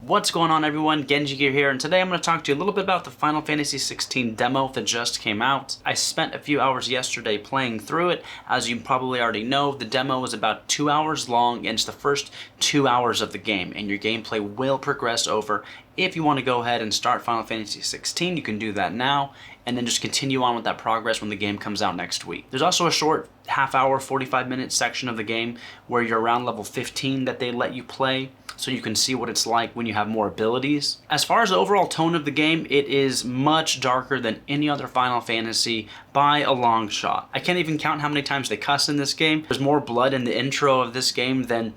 What's going on, everyone? Genjigear here, and today I'm going to talk to you a little bit about the Final Fantasy XVI demo that just came out. I spent a few hours yesterday playing through it. As you probably already know, the demo is about 2 hours long, and it's the first 2 hours of the game, and your gameplay will progress over. If you want to go ahead and start Final Fantasy XVI, you can do that now, and then just continue on with that progress when the game comes out next week. There's also a short half-hour, 45-minute section of the game where you're around level 15 that they let you play, so you can see what it's like when you have more abilities. As far as the overall tone of the game, it is much darker than any other Final Fantasy by a long shot. I can't even count how many times they cuss in this game. There's more blood in the intro of this game than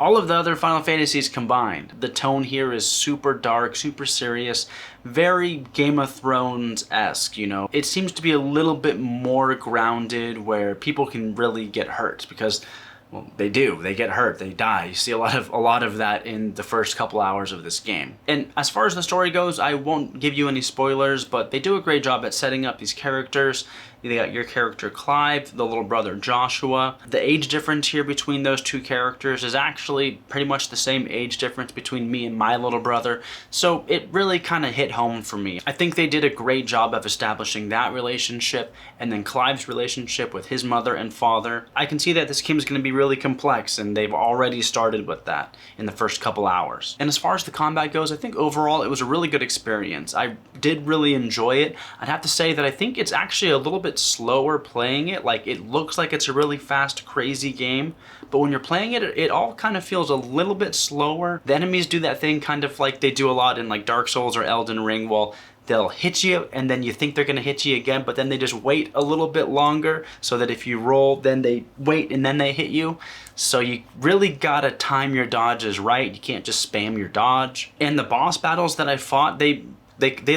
all of the other Final Fantasies combined. The tone here is super dark, super serious, very Game of Thrones-esque, you know. It seems to be a little bit more grounded where people can really get hurt because, well, they do. They get hurt. They die. You see a lot of that in the first couple hours of this game. And as far as the story goes, I won't give you any spoilers, but they do a great job at setting up these characters. They got your character Clive, the little brother Joshua. The age difference here between those two characters is actually pretty much the same age difference between me and my little brother, so it really kind of hit home for me. I think they did a great job of establishing that relationship, and then Clive's relationship with his mother and father. I can see that this game is going to be really complex, and they've already started with that in the first couple hours. And as far as the combat goes, I think overall it was a really good experience. I did really enjoy it. I'd have to say that I think it's actually a little bit slower playing it. Like, it looks like it's a really fast, crazy game, but when you're playing it, it all kind of feels a little bit slower. The enemies do that thing kind of like they do a lot in like Dark Souls or Elden Ring. Well, they'll hit you and then you think they're gonna hit you again, but then they just wait a little bit longer so that if you roll, then they wait and then they hit you. So you really gotta time your dodges right. You can't just spam your dodge. And the boss battles that I fought, they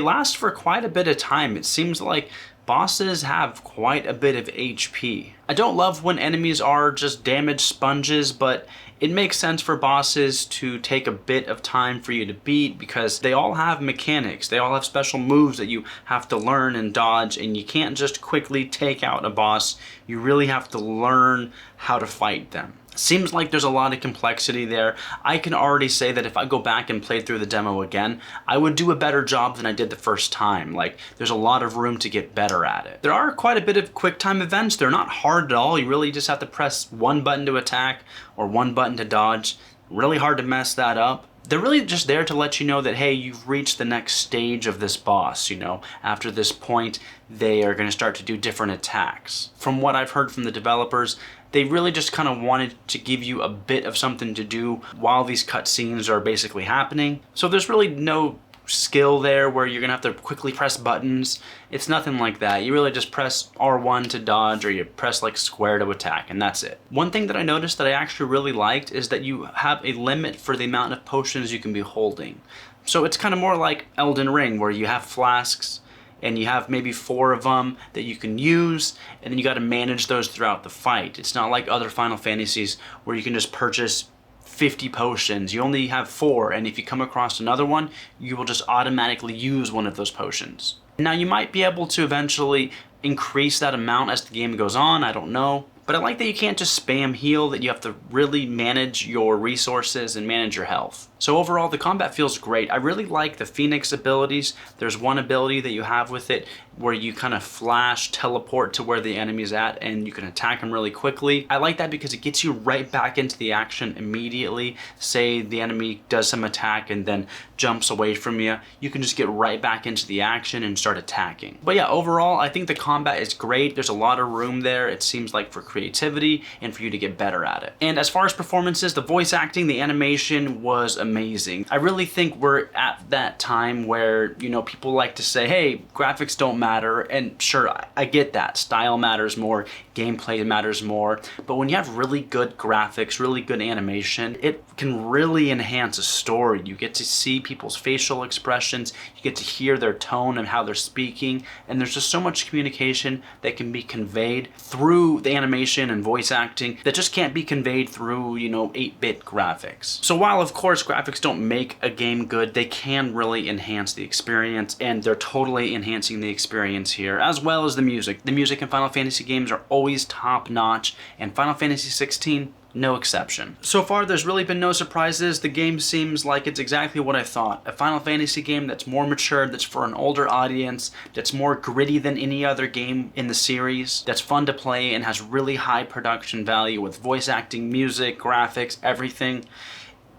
last for quite a bit of time. It seems like bosses have quite a bit of HP. I don't love when enemies are just damage sponges, but it makes sense for bosses to take a bit of time for you to beat because they all have mechanics. They all have special moves that you have to learn and dodge, and you can't just quickly take out a boss. You really have to learn how to fight them. Seems like there's a lot of complexity there. I can already say that if I go back and play through the demo again, I would do a better job than I did the first time. Like, there's a lot of room to get better at it. There are quite a bit of quick time events. They're not hard at all. You really just have to press one button to attack or one button to dodge. Really hard to mess that up. They're really just there to let you know that, hey, you've reached the next stage of this boss, you know. After this point, they are going to start to do different attacks. From what I've heard from the developers, they really just kind of wanted to give you a bit of something to do while these cutscenes are basically happening. So there's really no skill there where you're gonna have to quickly press buttons. It's nothing like that. You really just press R1 to dodge, or you press like square to attack, and that's it. One thing that I noticed that I actually really liked is that you have a limit for the amount of potions you can be holding. So it's kind of more like Elden Ring, where you have flasks and you have maybe 4 of them that you can use, and then you got to manage those throughout the fight. It's not like other Final Fantasies where you can just purchase 50 potions. You only have 4, and if you come across another one, you will just automatically use one of those potions. Now, you might be able to eventually increase that amount as the game goes on, I don't know. But I like that you can't just spam heal, that you have to really manage your resources and manage your health. So overall, the combat feels great. I really like the Phoenix abilities. There's one ability that you have with it where you kind of flash, teleport to where the enemy's at, and you can attack them really quickly. I like that because it gets you right back into the action immediately. Say the enemy does some attack and then jumps away from you. You can just get right back into the action and start attacking. But yeah, overall, I think the combat is great. There's a lot of room there, it seems like, for creativity and for you to get better at it. And as far as performances, the voice acting, the animation was amazing. I really think we're at that time where, you know, people like to say, hey, graphics don't matter, and sure, I get that. Style matters more, gameplay matters more, but when you have really good graphics, really good animation, it can really enhance a story. You get to see people's facial expressions, you get to hear their tone and how they're speaking, and there's just so much communication that can be conveyed through the animation and voice acting that just can't be conveyed through, you know, 8-bit graphics. So while of course graphics don't make a game good, they can really enhance the experience, and they're totally enhancing the experience here, as well as the music. The music in Final Fantasy games are always top notch, and Final Fantasy XVI no exception. So far, there's really been no surprises. The game seems like it's exactly what I thought. A Final Fantasy game that's more mature, that's for an older audience, that's more gritty than any other game in the series, that's fun to play and has really high production value with voice acting, music, graphics, everything.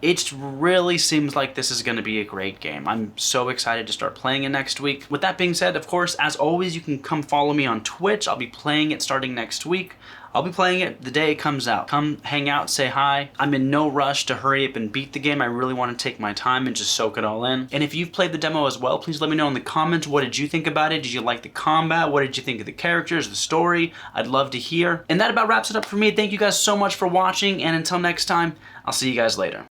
It really seems like this is going to be a great game. I'm so excited to start playing it next week. With that being said, of course, as always, you can come follow me on Twitch. I'll be playing it starting next week. I'll be playing it the day it comes out. Come hang out, say hi. I'm in no rush to hurry up and beat the game. I really want to take my time and just soak it all in. And if you've played the demo as well, please let me know in the comments, what did you think about it? Did you like the combat? What did you think of the characters, the story? I'd love to hear. And that about wraps it up for me. Thank you guys so much for watching, and until next time, I'll see you guys later.